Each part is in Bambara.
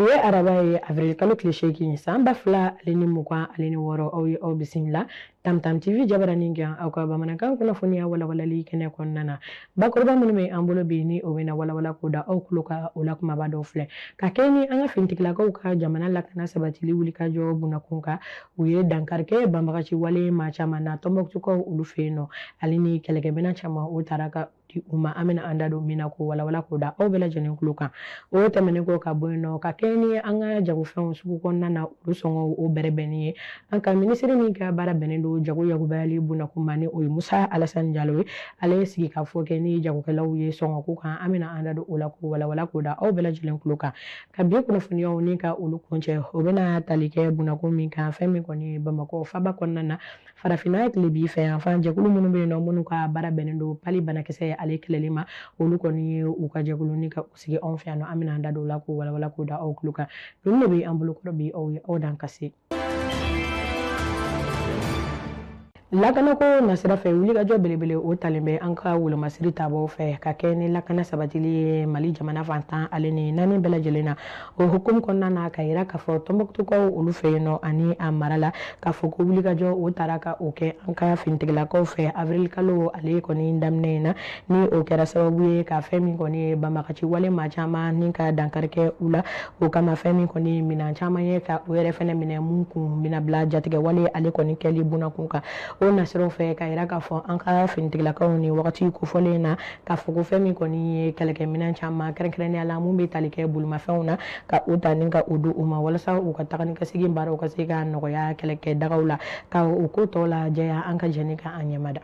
Biye arabaye avril kalo klisheki samba fla alini mukwa alini woro au bisimla Tamtam TV jabarani gan aw ka bamanankan kunnafoniya walawalali kɛnɛ kɔnɔna na bakɔrɔba minnu bɛ an bolo bi ni o bɛna walawala ko da aw kulo ka o la kumaba dɔw filɛ ka kɛ ni an ka finitigilaakaw ka jamana lakana sabatili wuli ka jɔ bunakun kan u ye dankarikɛ banbagaci wale maa caman na Tɔnbɔkutukaw olu fɛ yen nɔ ale ni kɛlɛkɛminɛn caman o taara ka di u ma an bɛna an da don min na ko walawala ko da aw bɛɛ lajɛlen kulo kan o tɛmɛnen ko ka bɔ yen nɔ ka kɛ ni an ka jagofɛnw sugu kɔnɔna na olu sɔngɔ o bɛrɛbɛnni ye an ka minisiri min ka baara bɛnnen don jago yakubayali bunakun ma ni o ye Musa Alasani Jalo ye ale ye sigi ka fɔ kɛ ni jagokɛlaw ye sɔngɔ ko kan an bɛna an da don o la ko walawala ko da aw bɛɛ lajɛlen kulo kan ka bi kunnafoniyaw ni ka olu kuncɛ o bɛna tali kɛ bunakun min kan fɛn min kɔni Bamakɔ faba kɔnɔna na farafinna tile bi fɛ yan fan jɛkulu minnu bɛ yen nɔ minnu ka baara bɛnnen don pali banakisɛ ale kɛlɛli ma olu kɔni ye u ka jɛkulu ni ka sigi anw fɛ yan nɔ an bɛna an da don o la ko walawala ko da aw kulo kan ninnu de bɛ an bolo kɔrɔ bi aw ye aw dan ka se lakanako nasira fɛ wulikajɔ belebele o talen bɛ an ka wolomasiri taabolo fɛ ka kɛ ni lakana sabatili ye Mali jamana fantan ale ni naani bɛɛ lajɛlen na o hukumu kɔnɔna na ka yira k'a fɔ Tɔnbɔkutukaw olu fɛ yen nɔ ani a mara la k'a fɔ ko wulikajɔ o taara ka o kɛ an ka finitigilakaw fɛ avril kalo ale kɔni daminɛ in na ni o kɛra sababu ye ka fɛn min kɔni ye banbagaci wale maa caman ni ka dankarikɛ u la o kama fɛn min kɔni minɛn caman ye ka o yɛrɛ fɛnɛ minɛ mun kun bɛna bila jatigɛ wale ale kɔni kɛli bunakun kan o nasiraw fɛ ka yira k'a fɔ an ka finitigilakaw ni wagati kofɔlen na k'a fɔ ko fɛn min kɔni ye kɛlɛkɛminɛn caman kɛrɛnkɛrɛnnenya la mun bɛ tali kɛ bolimafɛnw na ka o ta ni ka o don u ma walasa u ka taga ni ka segin baaraw ka se ka nɔgɔya kɛlɛkɛ dagaw la ka o ko tɔw la jɛya an ka jɛni ka an ɲɛmada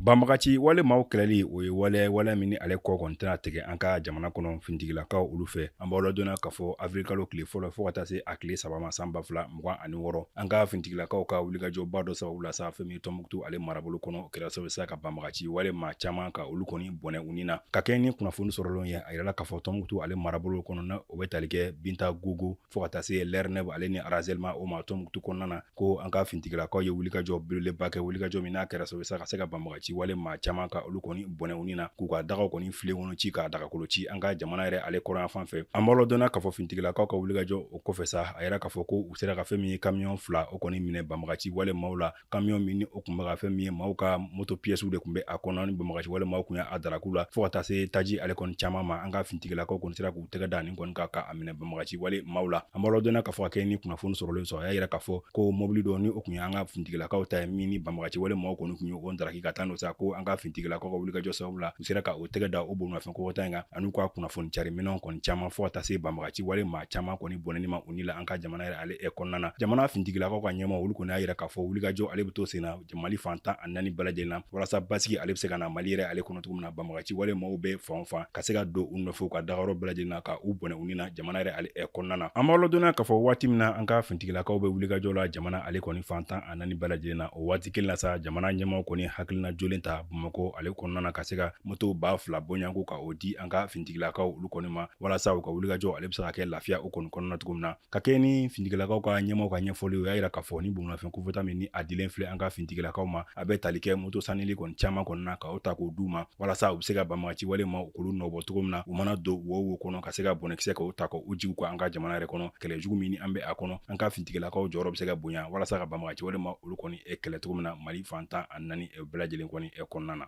banbagaci wale maaw kɛlɛli o ye wale min ni ale kɔ kɔni tɛna tigɛ an ka jamana kɔnɔ finitigilakaw olu fɛ an b'aw ladɔnna k'a fɔ avril kalo tile fɔlɔ fo ka taa se a tile 3 ma san 2026 an ka finitigilakaw ka wulikajɔba dɔ sababu la sa fɛn min Tɔnbɔkutu ale marabolo kɔnɔ o kɛra sababu sa ka banbagaci wale maa caman ka olu kɔni bɔnɛ u ni na ka kɛ ni kunnafoni sɔrɔlen ye a yirala k'a fɔ Tɔnbɔkutu ale marabolo kɔnɔ na o bɛ tali kɛ Binta Gogo fo ka taa se Lɛrnɛb ale ni Arazɛlima o ma Tɔnbɔkutu kɔnɔna na ko an ka finitigilakaw ye wulikajɔ belebeleba kɛ wulikajɔ min n'a kɛra sababu sa ka se ka banbagaci wale maa caman ka olu kɔni bɔnɛ u ni na k'u ka dagaw kɔni file kɔnɔ ci ka dagakolo ci an ka jamana yɛrɛ ale kɔrɔyan fan fɛ an b'aw ladɔnna k'a fɔ finitigilakaw ka wulikajɔ o kɔfɛ sa a yira k'a fɔ ko u sera ka fɛn min ye kamiyon 2 o kɔni minɛ banbagaci wale maaw la kamiyon min ni o kun bɛ ka fɛn min ye maaw ka moto piyɛsiw de kun bɛ a kɔnɔ ni banbagaci wale maaw kun y'a daraku la fo ka taa se taji ale kɔni caman ma an ka finitigilakaw kɔni sera k'u tɛgɛ da nin kɔni kan ka a minɛ banbagaci wale maaw la an b'aw ladɔnna k'a fɔ a kɛ ni kunnafoni sɔrɔlen sɔrɔ a y'a yira k'a fɔ ko mobili dɔ ni o kun ye an ka finitigilakaw ta ye min ni banbagaci wale maaw kɔni kun ye o daraki ka taa n'o sa ko an ka finitigilakaw ka wulikajɔ sababu la u sera ka o tɛgɛ da o bolimafɛn kɔkɔta in kan an'u ka kunnafoni cari minɛnw kɔni caman fo ka taa se banbagaci wale maa caman kɔni bɔnɛni ma u ni la an ka jamana yɛrɛ ale kɔnɔna na jamana finitigilakaw ka ɲɛma olu kɔni y'a yira k'a fɔ wulikajɔ ale bɛ to sen na Mali fantan a 4 bɛɛ lajɛlen na walasa basigi ale bɛ se ka na Mali yɛrɛ ale kɔnɔ cogo min na banbagaci wale maaw bɛ fan o fan ka se ka don u nɔfɛ u ka dagayɔrɔ bɛɛ lajɛlen na ka u bɔnɛ u ni na jamana yɛrɛ ale kɔnɔna na an b'aw ladɔnna k'a fɔ waati min na an ka finitigilakaw bɛ wulikajɔ la jamana ale kɔni fantan a 4 bɛɛ lajɛlen na o waati kelen na sa jamana ɲɛmaw kɔni hakilina jolen ta Bamakɔ ale kɔnɔna na ka se ka moto 2000 bɔɲanko ka o di an ka finitigilakaw olu kɔni ma walasa u ka wulikajɔ ale bɛ se ka kɛ lafiya o kɔni kɔnɔna cogo min na ka kɛ ni finitigilakaw ka ɲɛmaw ka ɲɛfɔli o y'a yira k'a fɔ ni bolimafɛn kofɔta min ni a dilen filɛ an ka finitigilakaw ma a bɛ tali kɛ moto sanili kɔni caman kɔni na ka o ta k'o d'u ma walasa u bɛ se ka banbagaci wale ma olu nɔbɔ cogo min na u mana don wo kɔnɔ ka se ka bɔnɛkisɛ ka o ta ka o jiw ka an ka jamana yɛrɛ kɔnɔ kɛlɛjugu min ni an bɛ a kɔnɔ an ka finitigilakaw jɔyɔrɔ bɛ se ka bonya walasa ka banbagaci wale ma olu kɔni kɛlɛ cogo min na Mali fantan a 4 bɛɛ lajɛlen kɔni kɔnɔna na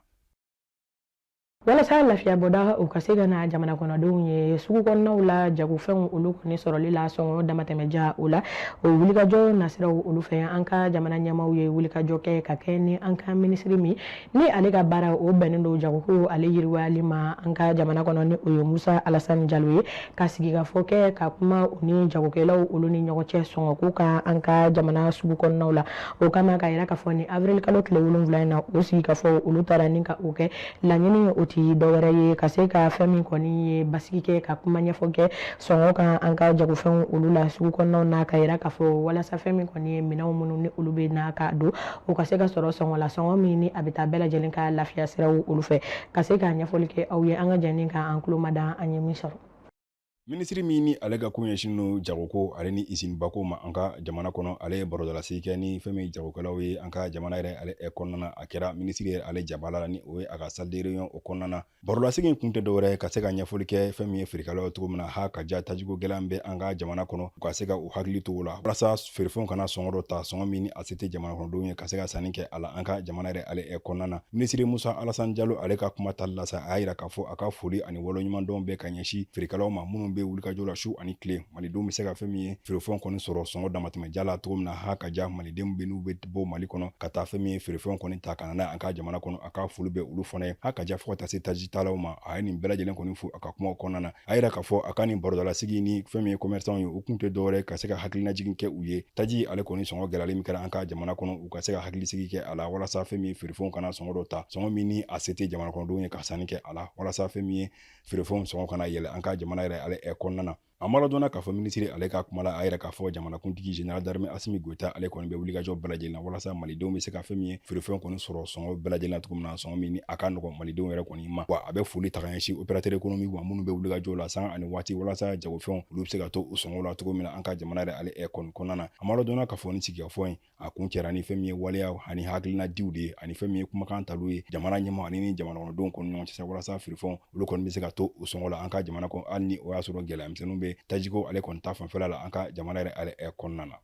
walasa lafiya bɔda u ka se ka na jamana kɔnɔdenw ye sugu kɔnɔnaw la jagofɛnw olu kɔni sɔrɔli la sɔngɔ damatɛmɛja o la o wulikajɔ nasiraw olu fɛ an ka jamana ɲɛmaw ye wulikajɔ kɛ ka kɛ ni an ka minisiri min ni ale ka baara o bɛnnen don jagoko ale yiriwali ma an ka jamana kɔnɔ ni o ye Musa Alasani Jalo ye ka sigi ka fɔ kɛ ka kuma u ni jagokɛlaw olu ni ɲɔgɔn cɛ sɔngɔko ka an ka jamana sugu kɔnɔnaw la o kama ka yira k'a fɔ ni avril kalo tile 7 in na o sigi ka fɔ olu taara ni ka o kɛ laɲini o ti dɔwɛrɛ ye ka se ka fɛn min kɔni ye basigi kɛ ka kuma ɲɛfɔ kɛ sɔngɔ kan an ka jagofɛnw olu la sugu kɔnɔnaw na ka yira k'a fɔ walasa fɛn min kɔni ye minɛnw minnu ni olu bɛ na ka don o ka se ka sɔrɔ sɔngɔ la sɔngɔ min ni a bɛ taa bɛɛ lajɛlen ka lafiya siraw olu fɛ ka se ka ɲɛfɔli kɛ aw ye an ka jɛni ka an tulo mada an ye min sɔrɔ Ministri mini ale ka kun ɲɛsin no jagoko ale ni usine bako ma an ka jamana kɔnɔ ale ye barodalasi kɛ ni fɛn min jagokɛlaw ye an ka jamana yɛrɛ ale kɔnɔna a kɛra ministri yɛrɛ ale jabala la ni o ye a ka salle de réunion o kɔnɔna barodasigi kun tɛ dɔwɛrɛ ka se ka ɲɛfɔli kɛ fɛn min ye feerekɛlaw cogo min na ha ka ja tajigo gɛlɛn bɛ an ka jamana kɔnɔ u ka se ka u hakili to o la walasa feerefɛnw kana sɔngɔ dɔ ta sɔngɔ min ni a se tɛ jamana kɔnɔdenw ye ka se ka sanni kɛ a la an ka jamana yɛrɛ ale kɔnɔna ministri Musa Alassane Diallo ale ka kuma tali la sa a y'a yira k'a fɔ a ka foli ani waleɲuman dɔn bɛ ka ɲɛsin feerekɛlaw ma minnu bɛ wulikajɔ la su ani tile malidenw bɛ se ka fɛn min ye feerefɛnw kɔni sɔrɔ sɔngɔ damatɛmɛ ja la cogo min na ha ka ja malidenw bɛ n'u bɛ bɔ Mali kɔnɔ ka taa fɛn min ye feerefɛnw kɔni ta ka na an ka jamana kɔnɔ a ka foli bɛ olu fana ye ha ka ja fɔ ka taa se tajitalaw ma a ye nin bɛɛ lajɛlen kɔni fo a ka kumaw kɔnɔna na a yira k'a fɔ a ka nin barodalasigi ni fɛn min ye commerçant ye u kun tɛ dɔwɛrɛ ka se ka hakilinajigin kɛ u ye taji ale kɔni sɔngɔ gɛlɛyalen min kɛra an ka jamana kɔnɔ u ka se ka hakilisigi kɛ a la walasa fɛn min ye feerefɛnw kana sɔngɔ dɔ ta sɔngɔ min ni a se tɛ jamana kɔnɔdenw ye ka sanni kɛ a la walasa fɛn min ye feerefɛnw sɔngɔ kana yɛlɛ an ka jamana yɛrɛ ale kɔnɔna na a ma ladɔnna k'a fɔ ministri ale ka kuma la a yɛrɛ k'a fɔ jamanakuntigi général d'armée Assimi Goïta ale kɔni bɛ wulikajɔ bɛɛ lajɛlen na walasa malidenw bɛ se ka fɛn min ye feerefɛnw kɔni sɔrɔ sɔngɔ bɛɛ lajɛlen na cogo min na sɔngɔ min ni a ka nɔgɔn malidenw yɛrɛ kɔni ma wa a bɛ foli ta ka ɲɛsin opérateur économique ma minnu bɛ wulikajɔ la sanga ani waati walasa jagofɛnw olu bɛ se ka to u sɔngɔ la cogo min na an ka jamana yɛrɛ ale kɔni kɔnɔna na a ma ladɔnna k'a fɔ ni sigikafɔ in a kun cɛra ni fɛn min ye waleya ani hakilina diw de ye ani fɛn min ye kumakan talu ye jamana ɲɛma ani ni jamana kɔnɔdenw kɔni ɲɔgɔn cɛ walasa feerefɛnw olu kɔni bɛ se ka to u sɔngɔ la an ka jamana kɔnɔ hali ni o y'a sɔrɔ gɛlɛyamisɛnninw bɛ tajiko ale kɔni ta fanfɛla la an ka jamana yɛrɛ ale kɔnɔna na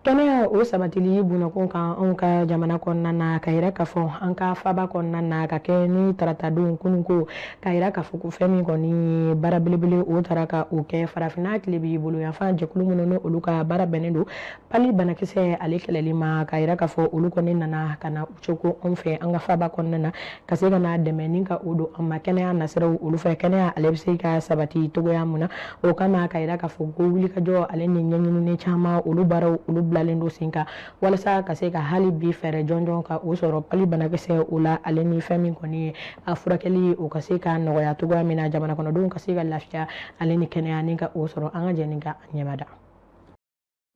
kɛnɛya o sabatili bunakun kan anw ka jamana kɔnɔna na ka yira k'a fɔ an ka faba kɔnɔna na ka kɛ ni taratadenw kununko ka yira k'a fɔ ko fɛn min kɔni baara belebele o tara ka o kɛ farafinna tile b'i bolo yanfan jɛkulu minnu ni olu ka baara bɛnnen don pali banakisɛ ale kɛlɛli ma ka yira k'a fɔ olu kɔni nana ka na cogo anw fɛ an ka faba kɔnɔna na ka se ka na dɛmɛ ni ka o don an ma kɛnɛya nasiraw olu fɛ kɛnɛya ale bɛ se ka sabati togoya mun na o kama ka yira k'a fɔ ko wulikajɔ ale ni ɲɛɲinini caman olu baaraw olu bilalen don sen kan walasa ka se ka hali bi fɛɛrɛ jɔnjɔn ka o sɔrɔ pali banakisɛ o la ale ni fɛn min kɔni ye a furakɛli o ka se ka nɔgɔya cogoya min na jamana kɔnɔdenw ka se ka lafiya ale ni kɛnɛya ni ka o sɔrɔ an ka jɛ ni ka ɲɛmada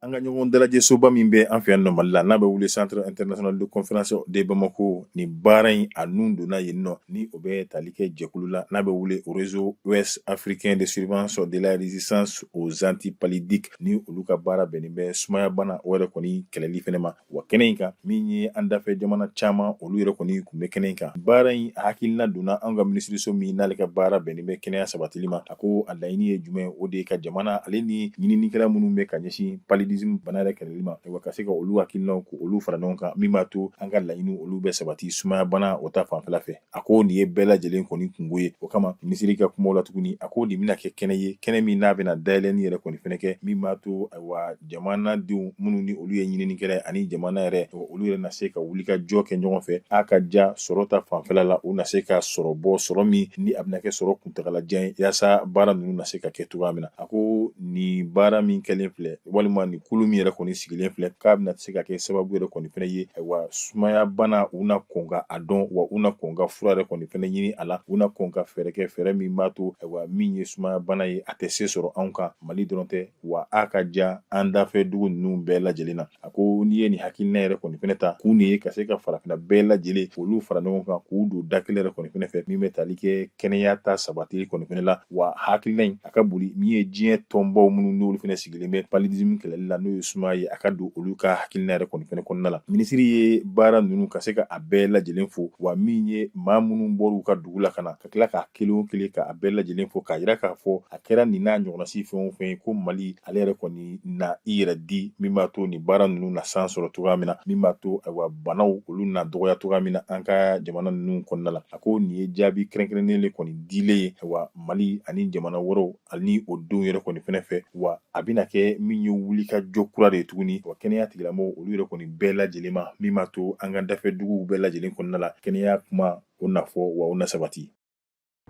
an ka ɲɔgɔn dalajɛ soba min bɛ an fɛ yan nɔ Mali la n'a bɛ wele Centre International de Conférence de Bamako ni baara in a nun donna yen nɔ ni o bɛ tali kɛ jɛkulu la n'a bɛ wele Réseau Ouest Africain de Surveillance de la Résistance aux Antipalidiques ni olu ka baara bɛnnen bɛ sumaya bana o yɛrɛ kɔni kɛlɛli fɛnɛ ma wa kɛnɛ in kan min ye an dafɛ jamana caman olu yɛrɛ kɔni kun bɛ kɛnɛ in kan baara in hakilina donna an ka minisiriso min n'ale ka baara bɛnnen bɛ kɛnɛya sabatili ma a ko a laɲini ye jumɛn o de ye ka jamana ale ni ɲininikɛla minnu bɛ ka ɲɛsin paludisme bana yɛrɛ kɛlɛli ma wa ka se ka olu hakilinaw ko olu fara ɲɔgɔn kan min b'a to an ka laɲiniw olu bɛ sabati sumaya bana o ta fanfɛla fɛ a ko nin ye bɛɛ lajɛlen kɔni kungo ye o kama minisiri ka kumaw la tuguni a ko nin bɛna kɛ kɛnɛ ye kɛnɛ min n'a bɛna dayɛlɛnni yɛrɛ kɔni fɛnɛ kɛ min b'a to ayiwa jamanadenw minnu ni olu ye ɲininikɛla ani jamana yɛrɛ olu yɛrɛ na se ka wuli ka jɔ kɛ ɲɔgɔn fɛ a ka ja sɔrɔ ta fanfɛla la u na se ka sɔrɔ bɔ sɔrɔ min ni a bɛna kɛ sɔrɔ kuntagalajan ye yaasa baara ninnu na se ka kɛ cogoya min na a ko nin baara min kɛlen filɛ walima nin kulu min yɛrɛ kɔni sigilen filɛ k'a bɛna se ka kɛ sababu yɛrɛ kɔni fɛnɛ ye wa sumaya bana u na kɔn ka a dɔn wa u na kɔn ka fura yɛrɛ kɔni fɛnɛ ɲini a la u na kɔn ka fɛɛrɛ kɛ fɛɛrɛ min b'a to wa min ye sumaya bana ye a tɛ se sɔrɔ anw kan Mali dɔrɔn tɛ wa a ka ja an dafɛ dugu ninnu bɛɛ lajɛlen na a ko n'i ye nin hakilina yɛrɛ kɔni fɛnɛ ta kun de ye ka se ka farafinna bɛɛ lajɛlen olu fara ɲɔgɔn kan k'u don da kelen yɛrɛ kɔni fɛnɛ fɛ min bɛ tali kɛ kɛnɛya ta sabatili kɔni fɛnɛ la wa hakilina in a ka boli min ye diɲɛ tɔnbaw minnu n'olu fɛnɛ sigilen bɛ paludisme kɛlɛli la n'o ye sumaya ye a ka don olu ka hakilina yɛrɛ kɔni fɛnɛ kɔnɔna la minisiri ye baara ninnu ka se ka a bɛɛ lajɛlen fo wa min ye maa minnu bɔr'u ka dugu la ka na ka tila k'a kelen o kelen ka a bɛɛ lajɛlen fo k'a yira k'a fɔ a kɛra nin n'a ɲɔgɔnnasi fɛn o fɛn ye ko Mali ale yɛrɛ kɔni na i yɛrɛ di min b'a to nin baara ninnu na san sɔrɔ cogoya min na min b'a to ayiwa banaw olu na dɔgɔya cogoya min na an ka jamana ninnu kɔnɔna la a ko nin ye jaabi kɛrɛnkɛrɛnnen le kɔni dilen ye ayiwa Mali ani jamana wɛrɛw ani o denw yɛrɛ kɔni fɛnɛ fɛ wa a bɛna kɛ min ye wuli ka jɔ kura de ye tuguni wa kɛnɛya tigilamɔgɔw olu yɛrɛ kɔni bɛɛ lajɛlen ma min b'a to an ka dafɛ duguw bɛɛ lajɛlen kɔnɔna la kɛnɛya kuma o na fɔ wa o na sabati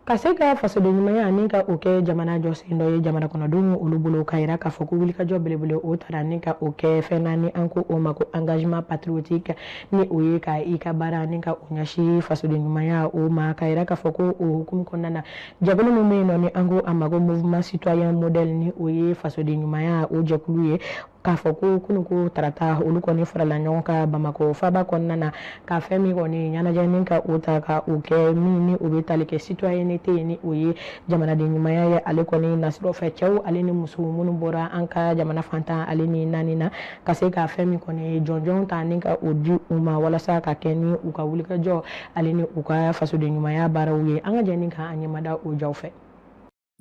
ka se ka fasoden ɲumanya ni ka o kɛ jamana jɔsen dɔ ye jamana kɔnɔdenw olu bolo ka yira k'a fɔ ko wulikajɔ belebele o tara ni ka o kɛ fɛn na ni an ko o ma ko engagement patriotique ni o ye ka i ka baara ni ka o ɲɛsi fasoden ɲumanya o ma ka yira k'a fɔ ko o hukumu kɔnɔna na jɛkulu min bɛ yen nɔ ni an ko a ma ko mouvement citoyen modèle ni o ye fasoden ɲumanya o jɛkulu ye k'a fɔ ko kununko tarata olu kɔni farala ɲɔgɔn ka Bamako faaba kɔnɔna na ka fɛn min kɔni ɲɛnajɛ ni ka o ta ka o kɛ min ni o bɛ tali kɛ citoyenneté ye ni o ye jamanaden ɲumanya ye ale kɔni nasir'o fɛ cɛw ale ni muso minnu bɔra an ka jamana fantan ale ni naani na ka se ka fɛn min kɔni jɔnjɔn ta ni ka o di u ma walasa ka kɛ ni u ka wulikajɔ ale ni u ka fasoden ɲumanya baaraw ye an ka jɛ ni ka an ɲɛmada o jaw fɛ.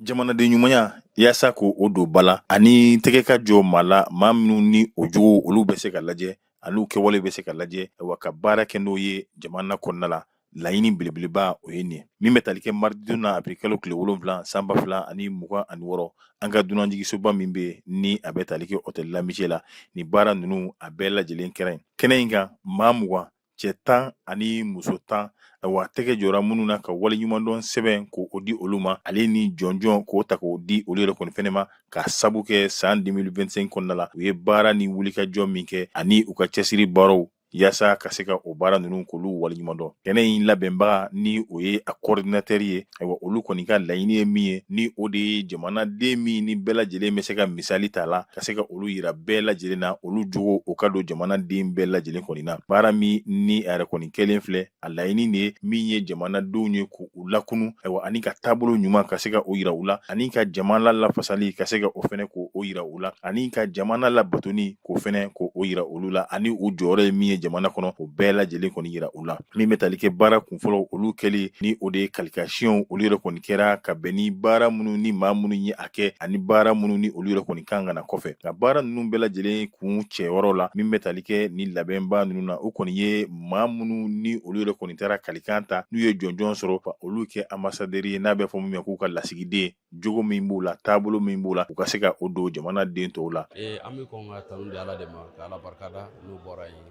Jamanaden ɲumanya yaasa ko o don bala ani tɛgɛ ka jɔ maa la maa minnu ni o jogo olu bɛ se ka lajɛ ani kɛwale bɛ se ka lajɛ wa ka baara kɛ n'o ye jamana kɔnɔna la laɲini belebeleba o ye nin min bɛ tali kɛ mardi don na a bɛ kalo tile 7 san 2026 an ka dunanjigisoba min bɛ ni a bɛ tali kɛ hôtel La Michel la ni baara ninnu a bɛɛ lajɛlen kɛra kɛnɛ in kan maa 20 cɛ 10 ani muso 10 wa tɛgɛ jɔra minnu na ka wale ɲumandɔn sɛbɛn k'o di olu ma ale ni jɔnjɔn k'o ta k'o di olu yɛrɛ kɔni fɛnɛ ma ka sabu kɛ san 2025 kɔnɔna la u ye baara ni wulikajɔ min kɛ ani u ka cɛsiri baaraw yaasa ka se ka o baara ninnu k'olu waleɲumandɔn kɛnɛ in labɛnbaga ni o ye a coordinateur ye ayiwa olu kɔni ka laɲini ye min ye ni o de ye jamanaden min ni bɛɛ lajɛlen bɛ se ka misali ta la ka se ka olu yira bɛɛ lajɛlen na olu jogo o ka don jamanaden bɛɛ lajɛlen kɔni na baara min ni a yɛrɛ kɔni kɛlen filɛ a laɲini de ye min ye jamanadenw ye k'u lakunu ayiwa ani ka taabolo ɲuman ka se ka o yira u la ani ka jamana lafasali ka se ka o fɛnɛ k'o yira u la ani ka jamana labatoni k'o fɛnɛ k'o yira olu la ani u jɔyɔrɔ ye min ye jamana kɔnɔ o bɛɛ lajɛlen kɔni yira u la min bɛ tali kɛ baara kunfɔlɔ olu kɛli ni o de ye qualification olu yɛrɛ kɔni kɛra ka bɛn ni baara minnu ni maa minnu ye a kɛ ani baara minnu ni olu yɛrɛ kɔni kan ka na kɔfɛ nka baara ninnu bɛɛ lajɛlen kun cɛyɔrɔ la min bɛ tali kɛ ni labɛnba ninnu na o kɔni ye maa minnu ni olu yɛrɛ kɔni taara kalikan ta n'u ye jɔnjɔn sɔrɔ ka olu kɛ ambassadeur ye n'a bɛ fɔ min ma k'u ka lasigiden jogo min b'u la taabolo min b'u la u ka se ka o don jamanaden tɔw la an bɛ kɔn ka tanu di Ala de ma ka Ala barikada n'u bɔra yen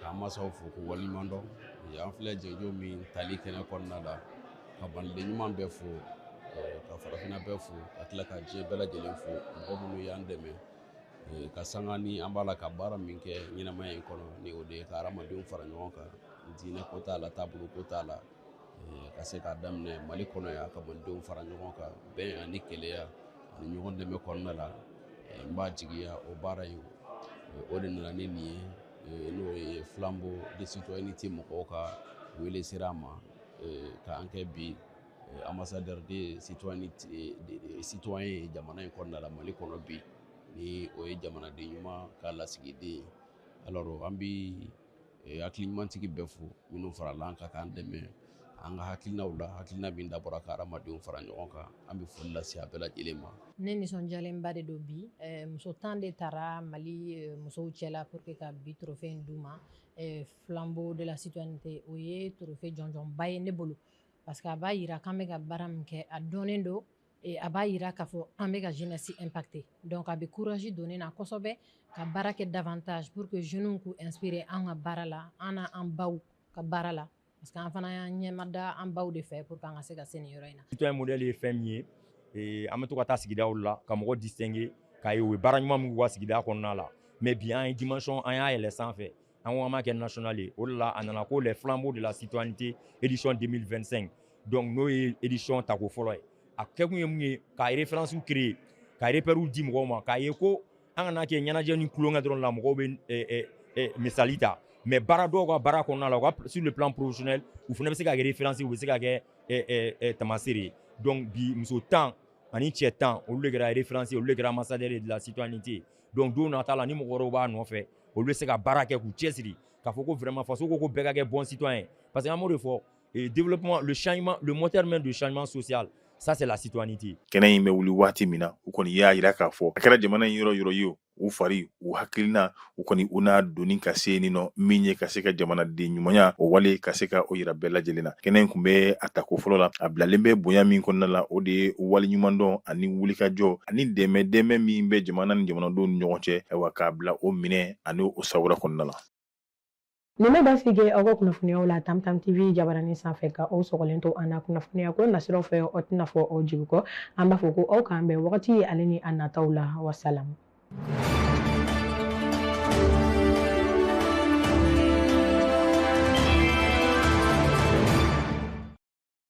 k'an masaw fo k'u waleɲumandɔn an filɛ jɛnjo min tali kɛnɛ kɔnɔna la ka baniden ɲuman bɛɛ fo ka farafinna bɛɛ fo ka tila ka diɲɛ bɛɛ lajɛlen fo mɔgɔ minnu y'an dɛmɛ ka sanga ni an b'a la ka baara min kɛ ɲɛnamaya in kɔnɔ ni o de ye ka hadamadenw fara ɲɔgɔn kan diinɛ ko t'a la taabolo ko t'a la ka se k'a daminɛ Mali kɔnɔ yan ka malidenw fara ɲɔgɔn kan bɛn ani keleya ani ɲɔgɔn dɛmɛ kɔnɔna la n b'a jigiya o baara in o de nana ni nin ye n'o ye flambeau de citoyenneté mɔgɔw ka wele sera an ma k'an kɛ bi ambassadeur de citoyen ye jamana in kɔnɔna la Mali kɔnɔ bi ni o ye jamanaden ɲuman ka lasigiden ye alors an bi hakili ɲumantigi bɛɛ fo minnu farala an kan k'an dɛmɛ an ka hakilinaw la hakilina min dabɔra ka hadamadenw fara ɲɔgɔn kan an bɛ foli lase a bɛɛ lajɛlen ma. Ne nisɔndiyalenba de don bi muso 10 de taara Mali musow cɛla pour que ka bi trophée in d'u ma flambeau de la citoyenneté o ye trophée jɔnjɔnba ye ne bolo parce que a b'a yira k'an bɛ ka baara min kɛ a dɔnnen don a b'a yira k'a fɔ an bɛ ka jeunesse impacter donc a bɛ courage donner na kosɛbɛ ka baara kɛ davantage pour que jeunes k'u inspirer an ka baara la an n'an baw ka baara la parce que an fana y'an ɲɛmada an baw de fɛ pour que an ka se ka se nin yɔrɔ in na. Citoyen modèle ye fɛn min ye an bɛ to ka taa sigidaw la ka mɔgɔ distinguer k'a ye o ye baara ɲuman min k'u ka sigida kɔnɔna la mais bi an ye dimension an y'a yɛlɛ sanfɛ an ko an b'a kɛ national ye o de la a nana ko les flambeaux de la citoyenneté édition 2025 donc n'o ye édition tako fɔlɔ ye a kɛkun ye mun ye ka référence créer ka repères di mɔgɔw ma k'a ye ko an kana kɛ ɲɛnajɛ ni kulonkɛ dɔrɔn la mɔgɔw bɛ misali ta mais baara dɔw ka baara kɔnɔna la u ka sur le plan professionnel u fana bɛ se ka kɛ référence u bɛ se ka kɛ tamasere ye donc bi muso 10 ani cɛ 10 olu de kɛra référence olu de kɛra ambassadeur de la citoyenneté donc don nata la ni mɔgɔ wɛrɛw b'a nɔfɛ olu bɛ se ka baara kɛ k'u cɛsiri k'a fɔ ko vraiment faso ko bɛɛ ka kɛ bon citoyen parce que an b'o de fɔ développement le changement le moteur même de changement social ça c'est la citoyenneté. Kɛnɛ in bɛ wuli waati min na u kɔni y'a yira k'a fɔ a kɛra jamana in yɔrɔ yɔrɔ ye o u fari u hakilina u kɔni u n'a donni ka se nin nɔ min ye ka se ka jamanaden ɲumanya o wale ka se ka o yira bɛɛ lajɛlen na kɛnɛ in kun bɛ a tako fɔlɔ la a bilalen bɛ bonya min kɔnɔna la o de ye wale ɲumandɔn ani wulikajɔ ani dɛmɛ min bɛ jamana ni jamanadenw ni ɲɔgɔn cɛ ayiwa k'a bila o minɛ ani o sawura kɔnɔna la. Nin bɛ basigi aw ka kunnafoniyaw la Tamtam TV jabaranin sanfɛ ka aw sɔgɔlen to an na kunnafoniya ko nasiraw fɛ aw tɛna fɔ aw jigi kɔ an b'a fɔ ko aw k'an bɛn wagati ye ale ni a nataw la wasalamu.